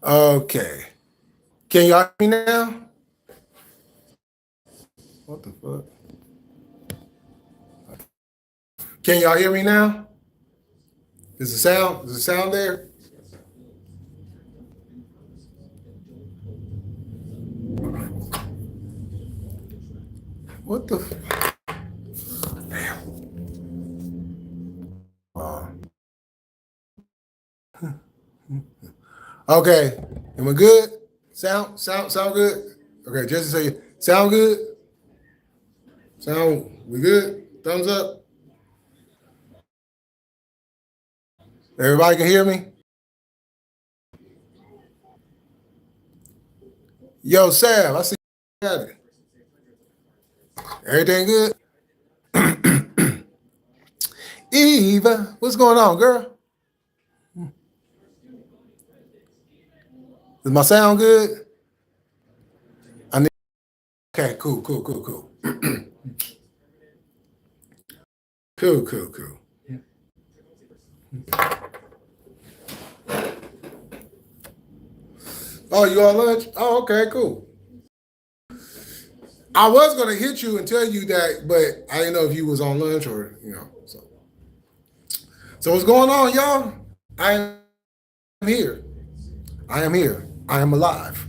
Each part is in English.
Okay. Can y'all hear me now? What the fuck? Can y'all hear me now? Is the sound there? What the damn. Okay. Am I good? Sound good? Okay, Jesse say sound good? We good? Thumbs up. Everybody can hear me? Yo, Sam, I see you got it. Everything good? Eva, what's going on, girl? Is my sound good? Okay, cool. Cool. Oh, you on lunch? Oh, okay, cool. I was gonna hit you and tell you that, but I didn't know if you was on lunch or So what's going on, y'all? I am here. I am alive.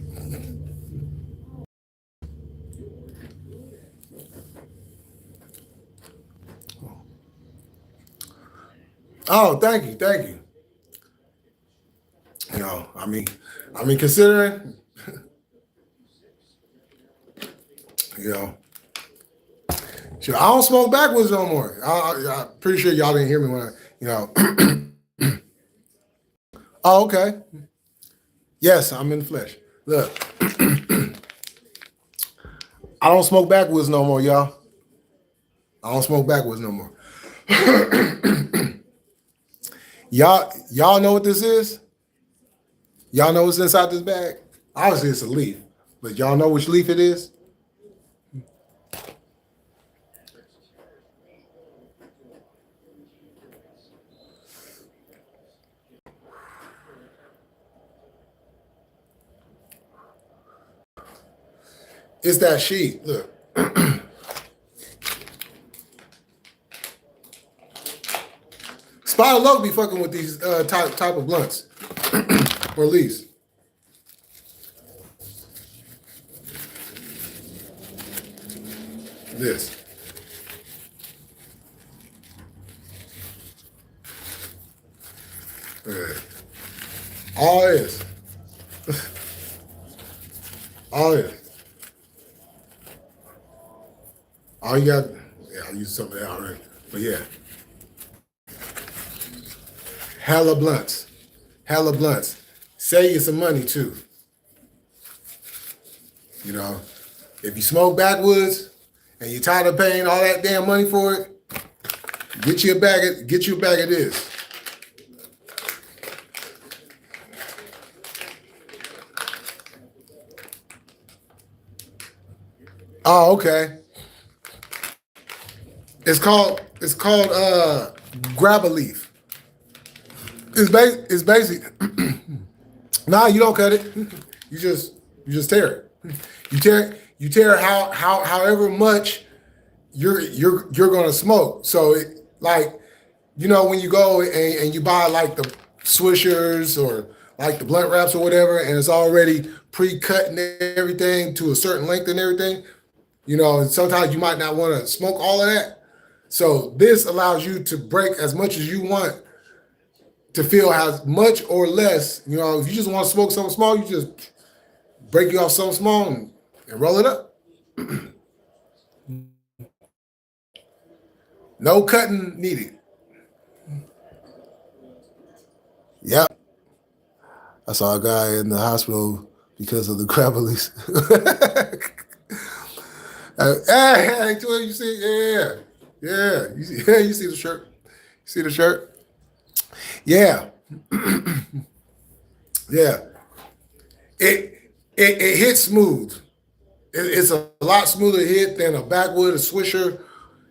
Oh, thank you. I mean, considering, sure, I don't smoke backwards no more. I'm pretty sure y'all didn't hear me when Oh, okay. Yes, I'm in the flesh. Look, I don't smoke backwards no more, y'all. I don't smoke backwards no more. Y'all know what this is? Y'all know what's inside this bag? Obviously, it's a leaf, but y'all know which leaf it is? It's that sheet. Look. Spider Loc be fucking with these type of blunts, or leaves. This. All this. All this. All you got, yeah, I used some of that already. But yeah. Hella blunts. Save you some money too. If you smoke backwoods and you're tired of paying all that damn money for it, get you a bag of this. Oh, okay. It's called grab a leaf. It's basic. Nah, you don't cut it. You just tear it. You tear however much you're gonna smoke. So when you go and you buy like the swishers or like the blunt wraps or whatever, and it's already pre-cut and everything to a certain length and everything, sometimes you might not want to smoke all of that. So this allows you to break as much as you want to feel as much or less. If you just want to smoke something small, you just break you off something small and roll it up. No cutting needed. Yep. I saw a guy in the hospital because of the crab release. Hey, you see, yeah, you see the shirt. You see the shirt? Yeah. Yeah. It hits smooth. It's a lot smoother hit than a backwood, a swisher.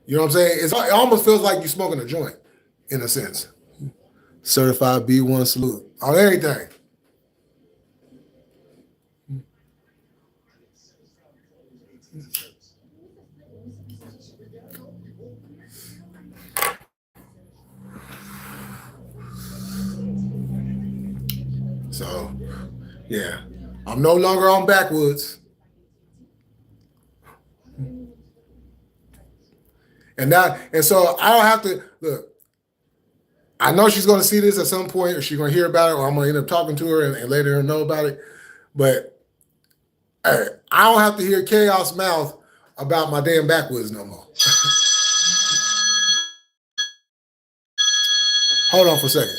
You know what I'm saying? It almost feels like you're smoking a joint, in a sense. Certified B1 salute on everything. So, yeah, I'm no longer on backwoods. And so I don't have to look. I know she's going to see this at some point, or she's going to hear about it, or I'm going to end up talking to her and letting her know about it. But I don't have to hear Chaos mouth about my damn backwoods no more. Hold on for a second.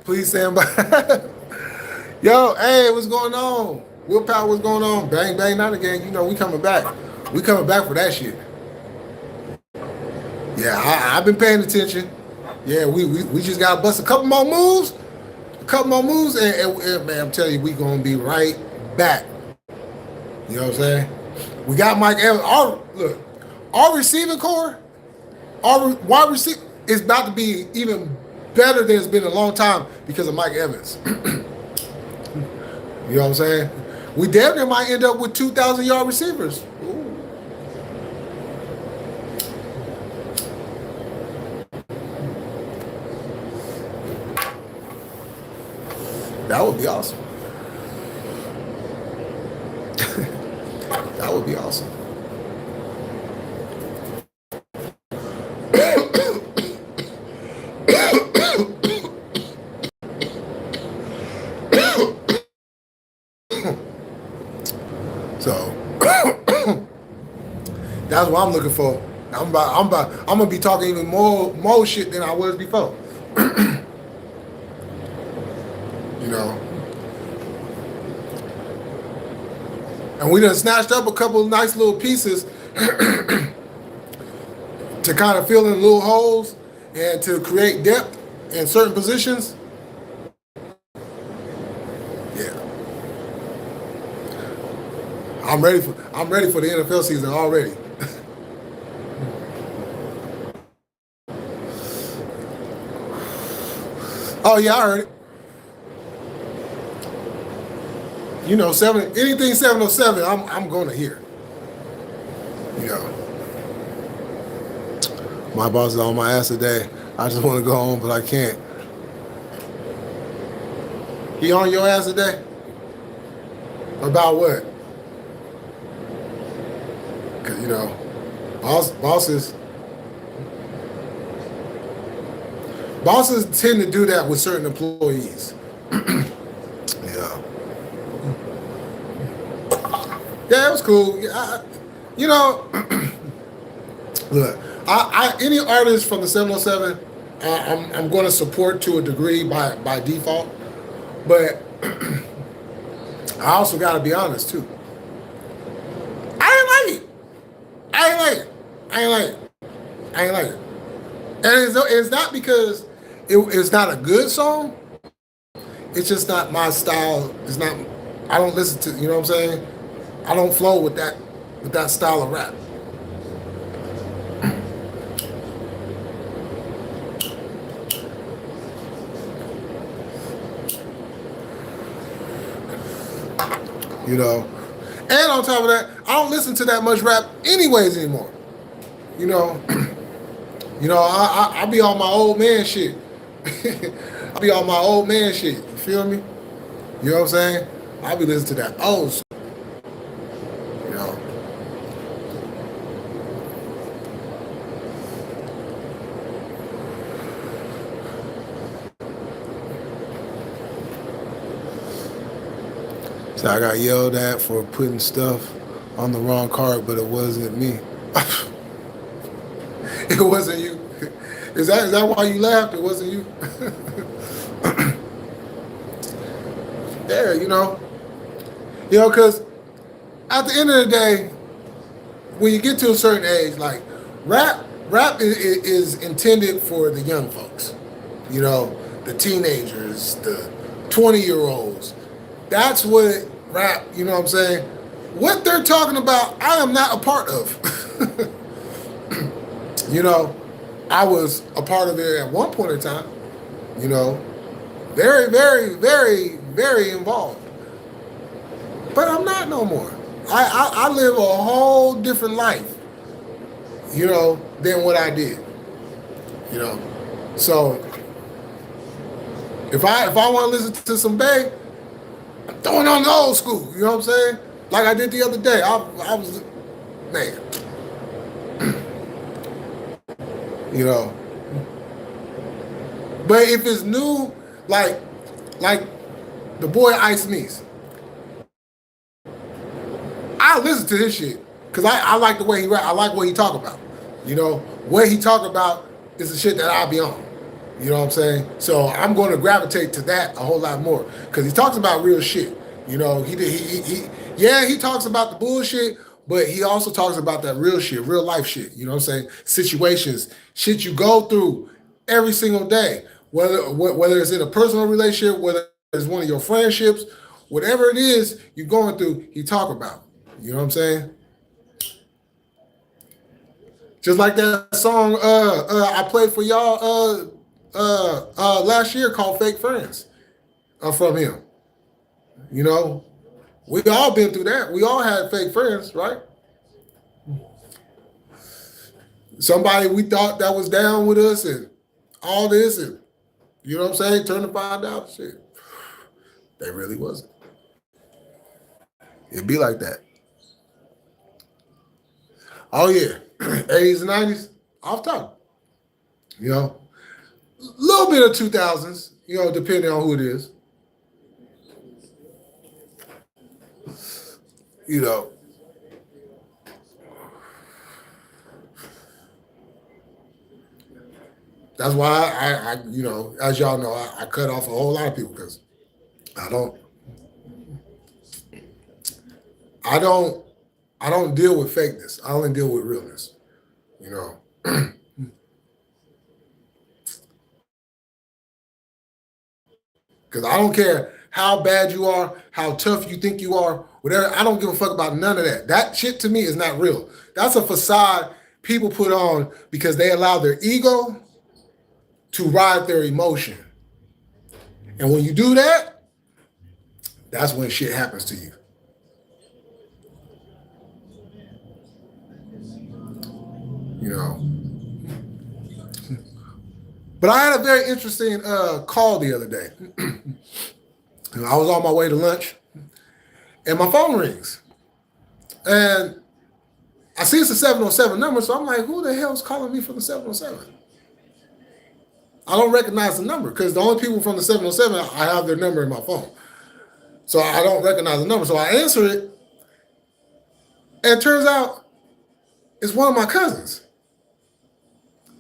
Please stand by. Yo, hey, what's going on? Willpower, what's going on? Bang, bang, not again. You know, we coming back. We coming back for that shit. Yeah, I've been paying attention. Yeah, we just got to bust a couple more moves. A couple more moves, and man, I'm telling you, we going to be right back. You know what I'm saying? We got Mike Evans. Our receiving core, our wide receiver is about to be even better than it's been in a long time because of Mike Evans. You know what I'm saying? We damn near might end up with 2,000-yard receivers. Ooh. That would be awesome. That would be awesome. So that's what I'm looking for. I'm gonna be talking even more shit than I was before. You know. And we done snatched up a couple of nice little pieces to kind of fill in little holes and to create depth in certain positions. Yeah. I'm ready for the NFL season already. Oh yeah, I heard it. You know, anything 707, I'm gonna hear. You know. My boss is on my ass today. I just want to go home, but I can't. He on your ass today? About what? Cause you know, bosses tend to do that with certain employees. Yeah. Yeah, it was cool. You know, look, any artist from the 707, I'm going to support to a degree by default, but I also got to be honest too. I ain't like it. And it's not because it's not a good song. It's just not my style. It's not. I don't listen to. You know what I'm saying? I don't flow with that style of rap. You know, and on top of that, I don't listen to that much rap anyways anymore. You know, I be on my old man shit. I be on my old man shit. You feel me? You know what I'm saying? I be listening to that old shit. You know. So I got yelled at for putting stuff on the wrong card, but it wasn't me. It wasn't you. Is that why you laughed? It wasn't you. Yeah, you know, because at the end of the day, when you get to a certain age, like rap is intended for the young folks. You know, the teenagers, the 20-year-olds. That's what rap. You know what I'm saying? What they're talking about, I am not a part of. You know, I was a part of it at one point in time, you know, very, very, very, very involved. But I'm not no more. I live a whole different life, you know, than what I did. You know. So if I want to listen to some Bay, I'm throwing on the old school, you know what I'm saying? Like I did the other day. I was, man. You know, but if it's new, like the boy Ice Neese, I listen to his shit because I like the way he rap. I like what he talk about. You know, what he talk about is the shit that I be on. You know what I'm saying? So I'm going to gravitate to that a whole lot more because he talks about real shit. You know, he talks about the bullshit. But he also talks about that real shit, real life shit. You know what I'm saying? Situations, shit you go through every single day. Whether it's in a personal relationship, whether it's one of your friendships, whatever it is you're going through, he talk about. You know what I'm saying? Just like that song I played for y'all last year called Fake Friends from him. You know? We all been through that. We all had fake friends, right? Somebody we thought that was down with us and all this, and you know what I'm saying? Turn to find out, shit, they really wasn't. It'd be like that. Oh yeah, 80s and 90s, off top. You know, a little bit of 2000s. You know, depending on who it is. You know, that's why I you know, as y'all know, I cut off a whole lot of people because I don't deal with fakeness. I only deal with realness. You know, because I don't care how bad you are, how tough you think you are, whatever. I don't give a fuck about none of that. That shit to me is not real. That's a facade people put on because they allow their ego to ride their emotion. And when you do that, that's when shit happens to you. You know. But I had a very interesting call the other day. I was on my way to lunch, and my phone rings. And I see it's a 707 number, so I'm like, who the hell's calling me from the 707? I don't recognize the number because the only people from the 707, I have their number in my phone. So I don't recognize the number. So I answer it, and it turns out it's one of my cousins.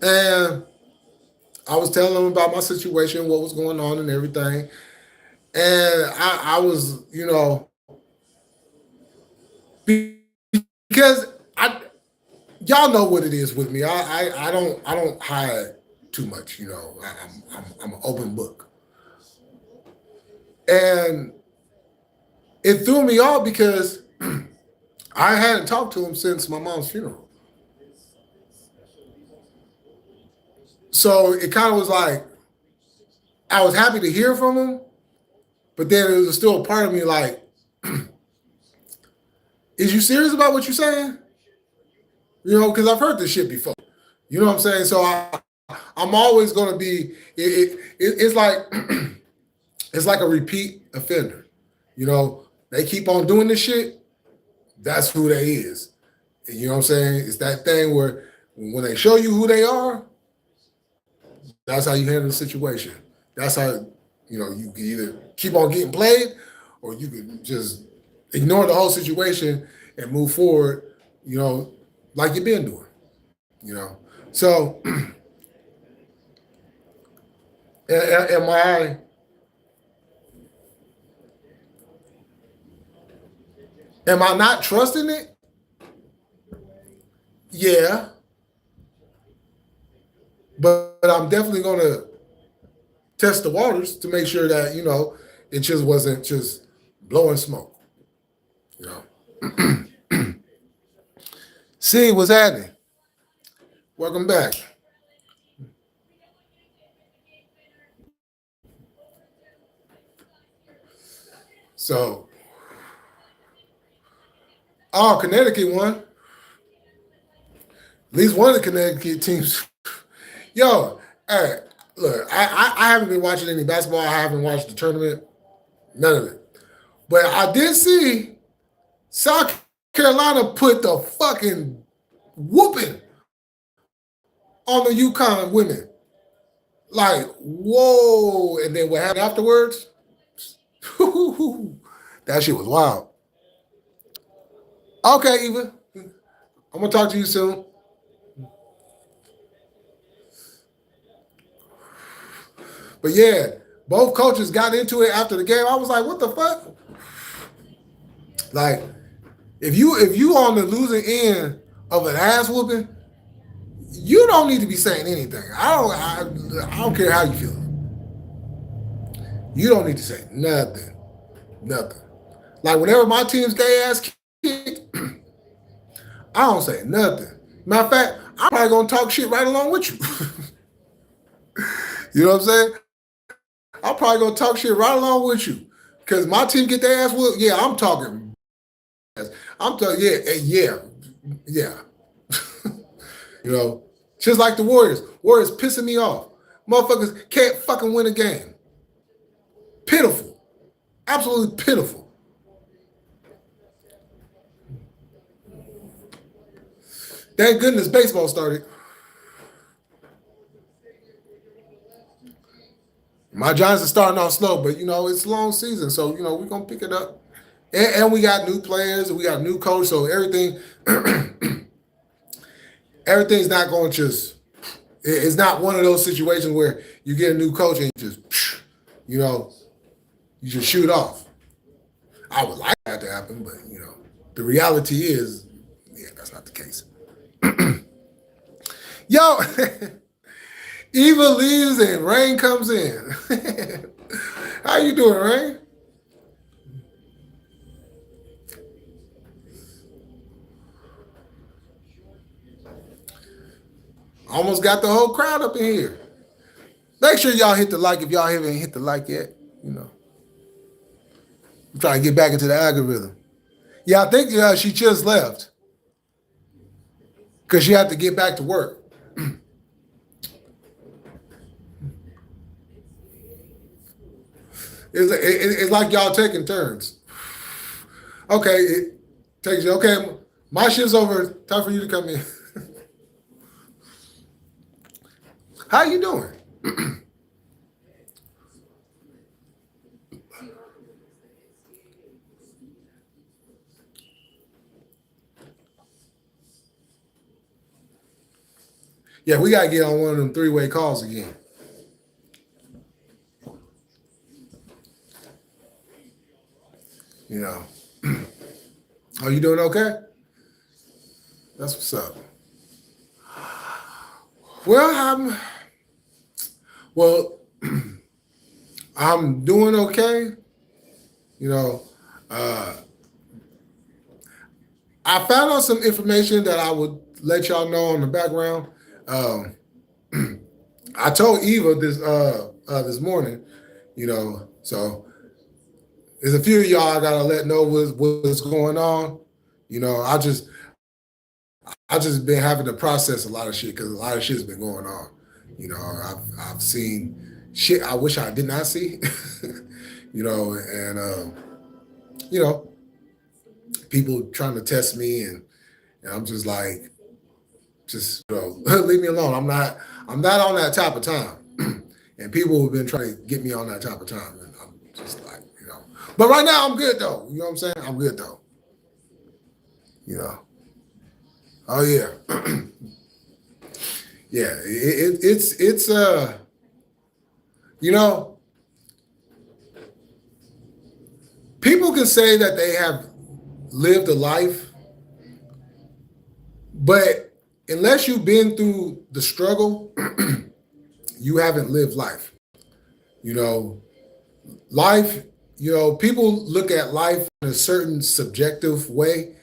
And I was telling them about my situation, what was going on and everything. And I was, you know, because y'all know what it is with me. I don't hide too much, you know. I'm an open book. And it threw me off because I hadn't talked to him since my mom's funeral. So it kind of was like, I was happy to hear from him, but then there was still a part of me like, is you serious about what you're saying? You know, because I've heard this shit before. You know what I'm saying? So I'm always going to be, it's like, it's like a repeat offender. You know, they keep on doing this shit. That's who they is. And you know what I'm saying? It's that thing where when they show you who they are, that's how you handle the situation. That's how, you know, you can either keep on getting played or you can just ignore the whole situation and move forward, you know, like you've been doing, you know. So am I not trusting it? Yeah. But I'm definitely going to test the waters to make sure that, you know, it just wasn't just blowing smoke, you know. See, what's happening? Welcome back. So, oh, Connecticut won. At least one of the Connecticut teams. Yo, hey, look, I haven't been watching any basketball. I haven't watched the tournament. None of it. But I did see South Carolina put the fucking whooping on the UConn women. Like, whoa. And then what happened afterwards? That shit was wild. Okay, Eva. I'm going to talk to you soon. But yeah, both coaches got into it after the game. I was like, what the fuck? Like, if you on the losing end of an ass whooping, you don't need to be saying anything. I don't care how you feel. You don't need to say nothing. Nothing. Like whenever my team's gay ass kicked, I don't say nothing. Matter of fact, I'm probably gonna talk shit right along with you. You know what I'm saying? I'm probably gonna talk shit right along with you. Cause my team get their ass whooped. Yeah, I'm talking. I'm talking. Yeah. You know, just like the Warriors. Warriors pissing me off. Motherfuckers can't fucking win a game. Pitiful. Absolutely pitiful. Thank goodness baseball started. My Giants are starting off slow, but, you know, it's a long season. So, you know, we're going to pick it up. And we got new players. We got new coach. So everything, everything's not going to just, it's not one of those situations where you get a new coach and you just, you know, you just shoot off. I would like that to happen, but, you know, the reality is, yeah, that's not the case. Yo, Eva leaves and Rain comes in. How you doing, Rain? Almost got the whole crowd up in here. Make sure y'all hit the like if y'all haven't hit the like yet, you know. I'm trying to get back into the algorithm. Yeah, I think she just left because she had to get back to work. It's like y'all taking turns. Okay, it takes you. Okay, my shift's over. Time for you to come in. How you doing? Yeah, we gotta get on one of them three-way calls again. You know. Are you doing okay? That's what's up. Well, I'm doing okay. You know, I found out some information that I would let y'all know on the background. I told Eva this morning, you know, so there's a few of y'all I gotta let know what's going on. You know, I just been having to process a lot of shit because a lot of shit's been going on. You know, I've seen shit I wish I did not see. You know, and you know, people trying to test me, and I'm just like, just leave me alone. I'm not on that type of time. And people have been trying to get me on that type of time, and I'm just like, you know. But right now I'm good though. You know what I'm saying? I'm good though. You know. Oh yeah. Yeah, it's you know, people can say that they have lived a life, but unless you've been through the struggle, you haven't lived life. You know, life, you know, people look at life in a certain subjective way,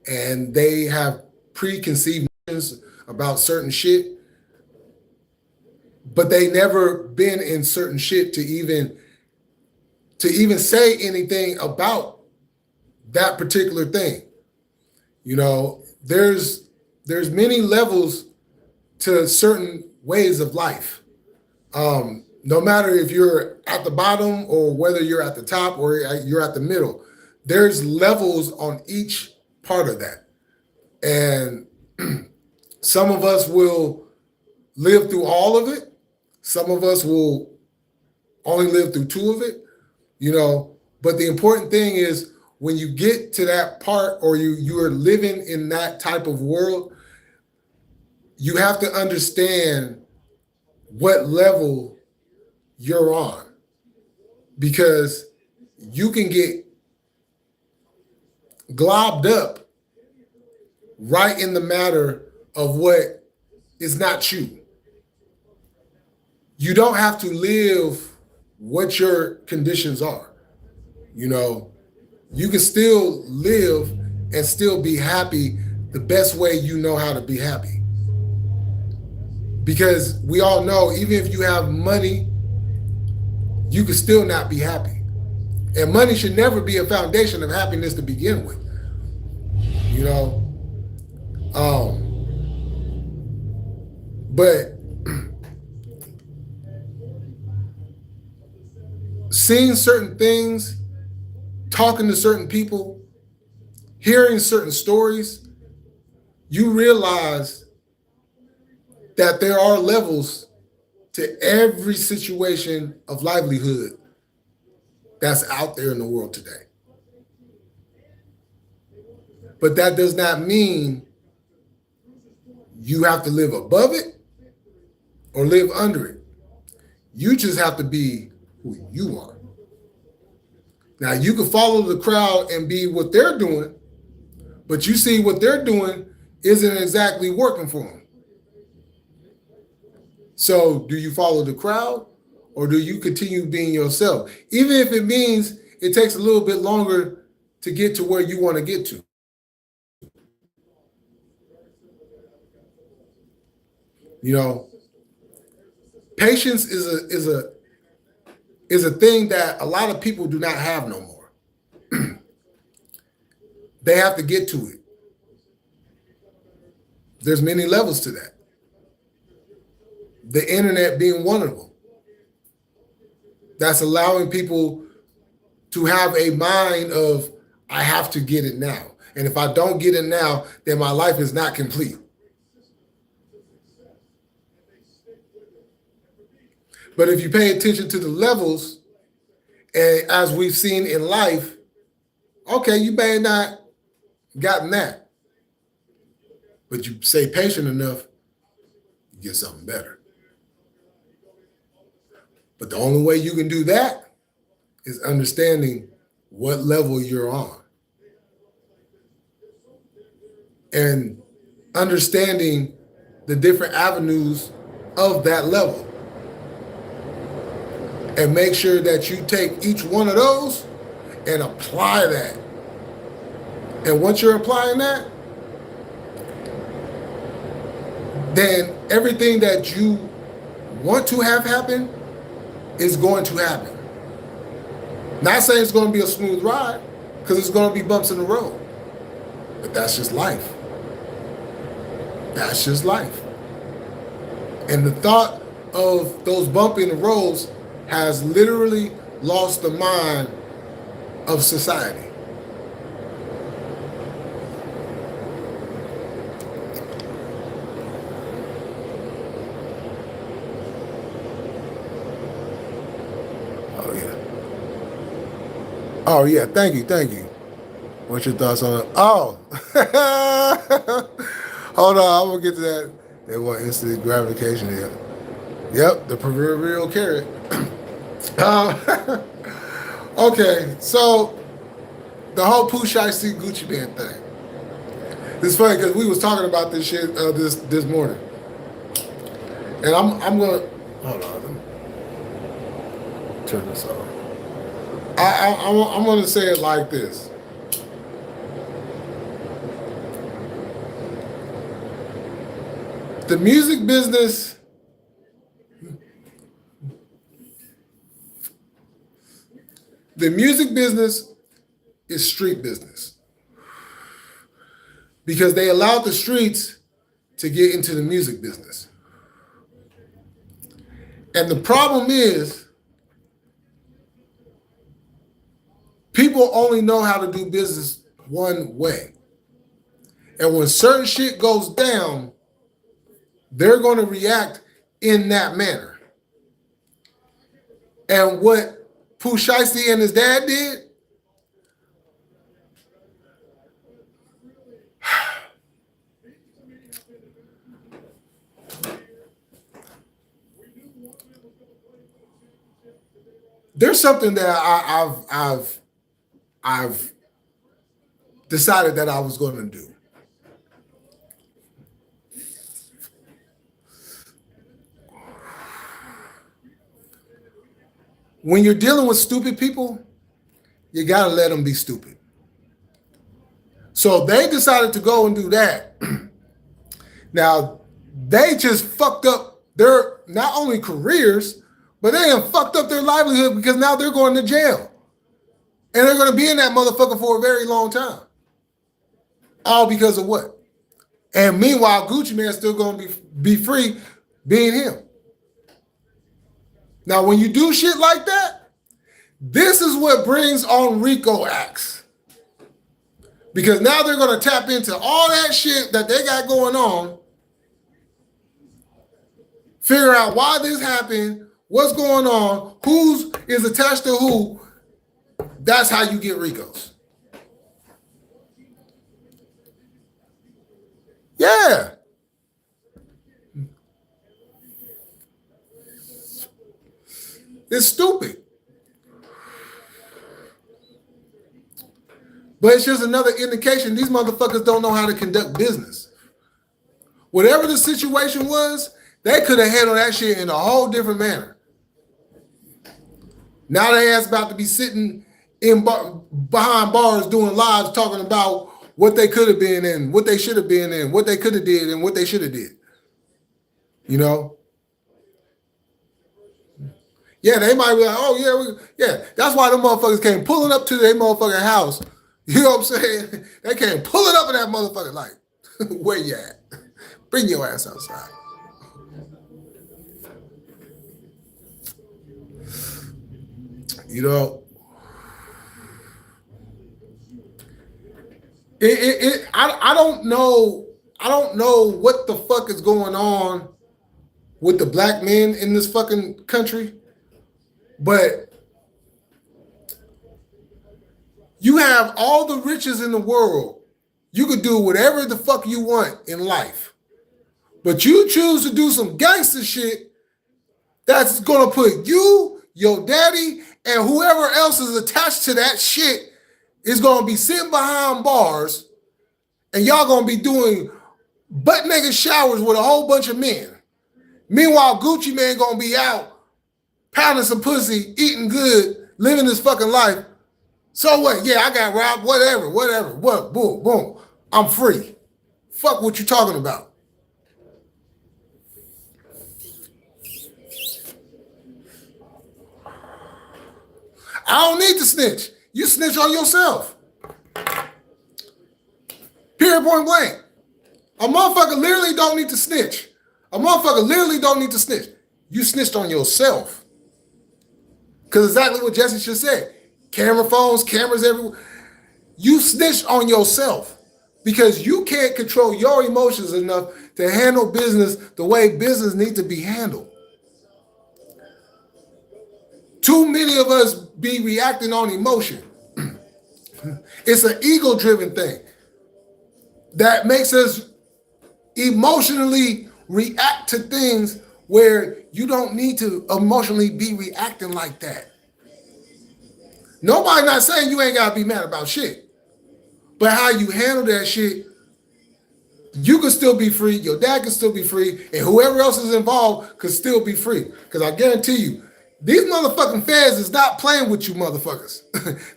and they have preconceived notions about certain shit, but they never been in certain shit to even say anything about that particular thing. You know, there's many levels to certain ways of life. No matter if you're at the bottom or whether you're at the top or you're at the middle, there's levels on each part of that. And some of us will live through all of it. Some of us will only live through two of it, you know. But the important thing is when you get to that part, or you are living in that type of world, you have to understand what level you're on, because you can get globbed up right in the matter of what is not you. You don't have to live what your conditions are. You know, you can still live and still be happy the best way you know how to be happy. Because we all know, even if you have money, you can still not be happy. And money should never be a foundation of happiness to begin with. You know? But seeing certain things, talking to certain people, hearing certain stories, you realize that there are levels to every situation of livelihood that's out there in the world today. But that does not mean you have to live above it or live under it. You just have to be who you are. Now, you can follow the crowd and be what they're doing, but you see what they're doing isn't exactly working for them. So do you follow the crowd, or do you continue being yourself? Even if it means it takes a little bit longer to get to where you want to get to. You know, patience is a thing that a lot of people do not have no more. they have to get to it. There's many levels to that. The internet being one of them. That's allowing people to have a mind of, I have to get it now. And if I don't get it now, then my life is not complete. But if you pay attention to the levels, and as we've seen in life, okay, you may not gotten that. But you stay patient enough, you get something better. But the only way you can do that is understanding what level you're on. And understanding the different avenues of that level. And make sure that you take each one of those and apply that. And once you're applying that, then everything that you want to have happen is going to happen. Not saying it's going to be a smooth ride, because it's going to be bumps in the road. But that's just life. That's just life. And the thought of those bumps in the roads has literally lost the mind of society. Oh yeah, thank you. What's your thoughts on it? Oh, hold on, I'm gonna get to that. They want instant gratification here. Yep, the proverbial carrot. Okay, so the whole Pusha Gucci Mane thing. It's funny because we was talking about this shit this morning, and I'm gonna hold on. Let me turn this off. I'm going to say it like this. The music business is street business. Because they allowed the streets to get into the music business. And the problem is, people only know how to do business one way. And when certain shit goes down, they're going to react in that manner. And what Pusha and his dad did, there's something that I've decided that I was going to do. When you're dealing with stupid people, you got to let them be stupid. So they decided to go and do that. Now, they just fucked up their not only careers, but they have fucked up their livelihood because now they're going to jail. And they're going to be in that motherfucker for a very long time. All because of what? And meanwhile, Gucci Mane's still going to be free being him. Now, when you do shit like that, this is what brings on RICO acts. Because now they're going to tap into all that shit that they got going on, figure out why this happened, what's going on, who is attached to who. That's how you get RICOs. Yeah. It's stupid. But it's just another indication these motherfuckers don't know how to conduct business. Whatever the situation was, they could have handled that shit in a whole different manner. Now they ass about to be sitting behind bars doing lives talking about what they could have been in, what they should have been in, what they could have did, and what they should have did. You know? Yeah, they might be like, oh, yeah. That's why them motherfuckers came pulling up to their motherfucking house, You know what I'm saying? They can't pull it up in that motherfucker like, where you at? Bring your ass outside. You know, I don't know. I don't know what the fuck is going on with the black men in this fucking country, but you have all the riches in the world. You could do whatever the fuck you want in life, but you choose to do some gangster shit that's gonna put you, your daddy, and whoever else is attached to that shit is gonna be sitting behind bars, and y'all gonna be doing butt naked showers with a whole bunch of men. Meanwhile, Gucci Man gonna be out pounding some pussy, eating good, living his fucking life. So what? Yeah, I got robbed, whatever. What? Boom, boom. I'm free. Fuck what you talking about. I don't need to snitch. You snitch on yourself. Period, point blank. A motherfucker literally don't need to snitch. A motherfucker literally don't need to snitch. You snitched on yourself. Because exactly what Jesse just said. Camera phones, cameras everywhere. You snitched on yourself. Because you can't control your emotions enough to handle business the way business needs to be handled. Too many of us be reacting on emotion. It's an ego-driven thing that makes us emotionally react to things where you don't need to emotionally be reacting like that. Nobody not saying you ain't got to be mad about shit, but how you handle that shit, you can still be free, your dad can still be free, and whoever else is involved could still be free. Because I guarantee you, these motherfucking feds is not playing with you motherfuckers.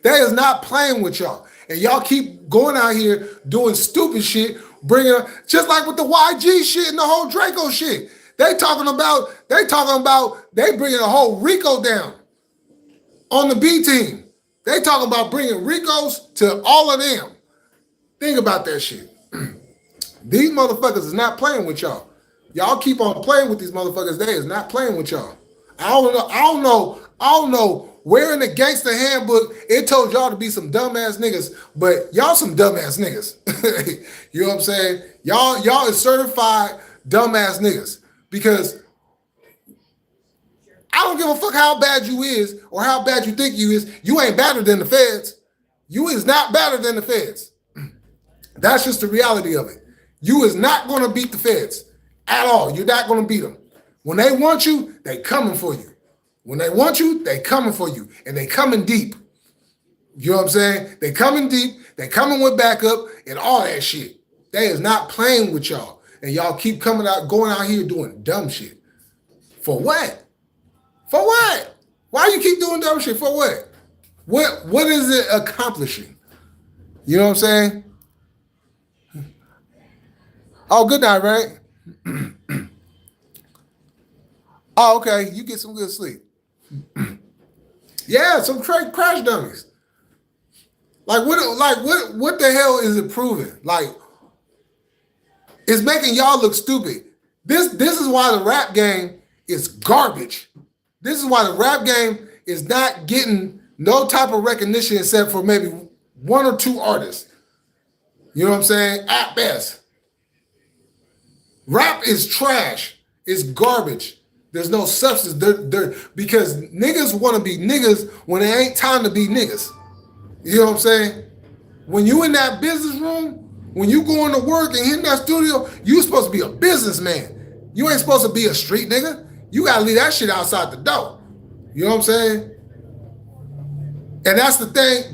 They is not playing with y'all. And y'all keep going out here doing stupid shit, bringing up, just like with the YG shit and the whole Draco shit. They talking about they bringing a whole Rico down on the B team. They talking about bringing Ricos to all of them. Think about that shit. These motherfuckers is not playing with y'all. Y'all keep on playing with these motherfuckers. They is not playing with y'all. I don't know where in the gangster handbook it told y'all to be some dumbass niggas, but y'all some dumbass niggas. You know what I'm saying? Y'all is certified dumbass niggas, because I don't give a fuck how bad you is or how bad you think you is. You ain't better than the feds. You is not better than the feds. That's just the reality of it. You is not going to beat the feds at all. You're not going to beat them. When they want you, they coming for you. When they want you, they coming for you. And they coming deep. You know what I'm saying? They coming deep. They coming with backup and all that shit. They is not playing with y'all. And y'all keep going out here doing dumb shit. For what? For what? Why you keep doing dumb shit? For what? What is it accomplishing? You know what I'm saying? Oh, good night, right? Oh, okay. You get some good sleep. Yeah, some crash dummies. Like what the hell is it proving? Like, it's making y'all look stupid. This is why the rap game is garbage. This is why the rap game is not getting no type of recognition except for maybe one or two artists. You know what I'm saying? At best. Rap is trash. It's garbage. There's no substance. Because niggas want to be niggas when it ain't time to be niggas. You know what I'm saying? When you in that business room, when you going to work and in that studio, you supposed to be a businessman. You ain't supposed to be a street nigga. You got to leave that shit outside the door. You know what I'm saying? And that's the thing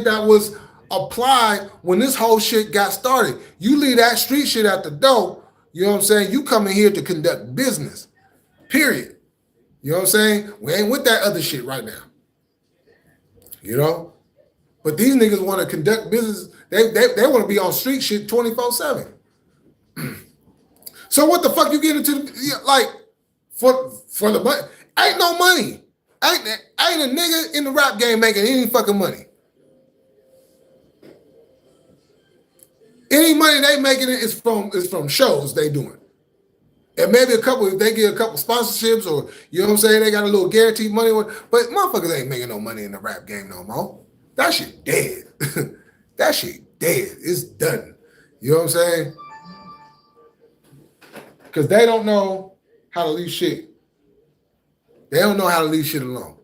that was applied when this whole shit got started. You leave that street shit at the door. You know what I'm saying? You come in here to conduct business. Period. You know what I'm saying? We ain't with that other shit right now. You know? But these niggas want to conduct business. They want to be on street shit 24/7. So what the fuck you get into? Like, for the money? Ain't no money. Ain't a nigga in the rap game making any fucking money. Any money they making it is from shows they doing. And maybe a couple, if they get a couple sponsorships or, you know what I'm saying, they got a little guaranteed money. But motherfuckers ain't making no money in the rap game no more. That shit dead. That shit dead. It's done. You know what I'm saying? Because they don't know how to leave shit. They don't know how to leave shit alone.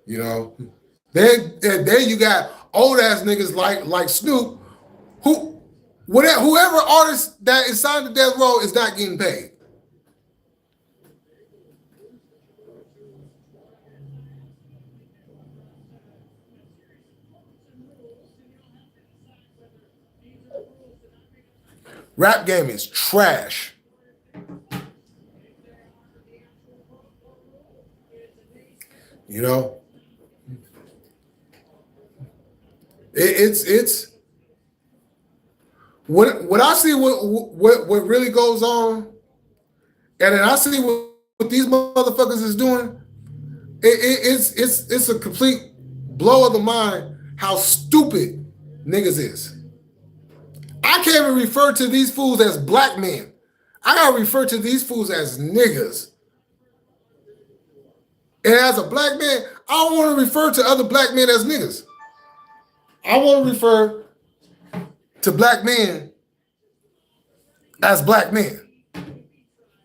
You know? Then you got old ass niggas like Snoop, whoever artist that is signed to Death Row is not getting paid. Rap game is trash. You know, it's when I see what really goes on, and then I see what these motherfuckers is doing. It's a complete blow of the mind how stupid niggas is. I can't even refer to these fools as black men. I gotta refer to these fools as niggas. And as a black man, I don't want to refer to other black men as niggas. I want to refer to black men as black men.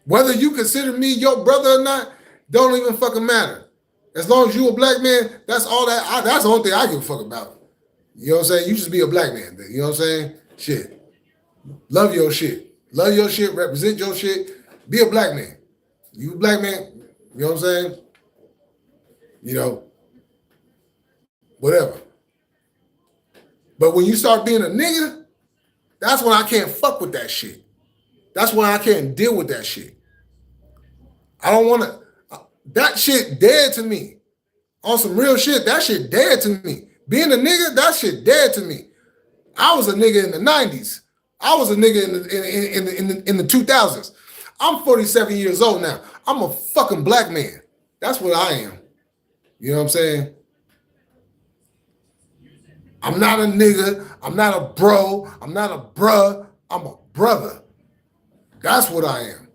Whether you consider me your brother or not, don't even fucking matter. As long as you a black man, that's all that's the only thing I give a fuck about. You know what I'm saying? You just be a black man. You know what I'm saying? Shit. Love your shit. Love your shit. Represent your shit. Be a black man. You a black man. You know what I'm saying? You know, whatever. But when you start being a nigga, that's when I can't fuck with that shit. That's when I can't deal with that shit. I don't want to. That shit dead to me. On some real shit, that shit dead to me. Being a nigga, that shit dead to me. I was a nigga in the 90s. I was a nigga in the 2000s. I'm 47 years old now. I'm a fucking black man. That's what I am. You know what I'm saying? I'm not a nigga. I'm not a bro. I'm not a bruh. I'm a brother. That's what I am.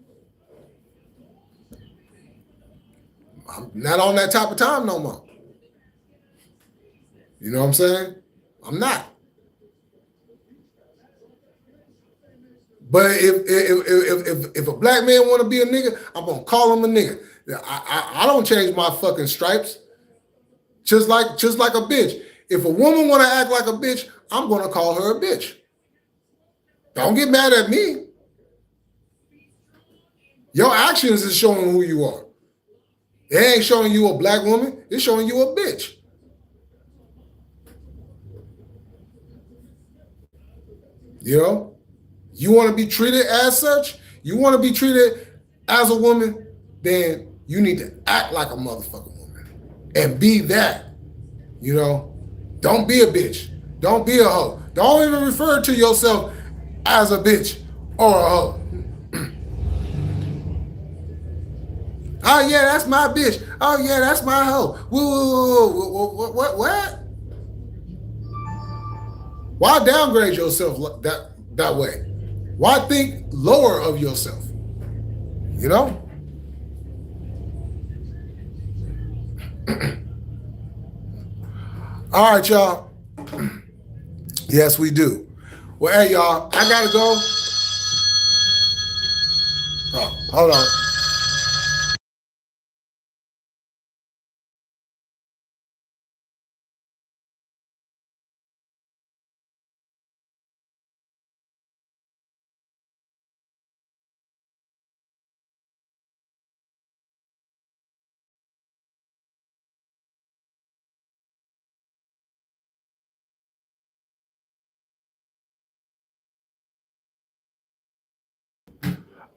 I'm not on that type of time no more. You know what I'm saying? I'm not. But if a black man want to be a nigga, I'm gonna call him a nigga. I don't change my fucking stripes. Just like a bitch. If a woman want to act like a bitch, I'm going to call her a bitch. Don't get mad at me. Your actions is showing who you are. It ain't showing you a black woman. It's showing you a bitch. You know? You want to be treated as such? You want to be treated as a woman? Then you need to act like a motherfucking woman. And be that. You know? Don't be a bitch. Don't be a hoe. Don't even refer to yourself as a bitch or a hoe. Oh, yeah, that's my bitch. Oh, yeah, that's my hoe. Whoa, what? Why downgrade yourself that way? Why think lower of yourself? You know? All right, y'all. Yes, we do. Well, hey, y'all, I gotta go. Oh, hold on.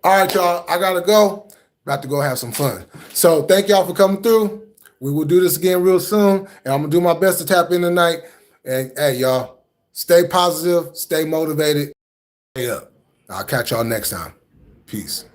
All right, y'all, I gotta go. About to go have some fun. So thank y'all for coming through. We will do this again real soon, and I'm gonna do my best to tap in tonight. And hey, y'all, stay positive, stay motivated, stay up. I'll catch y'all next time. Peace.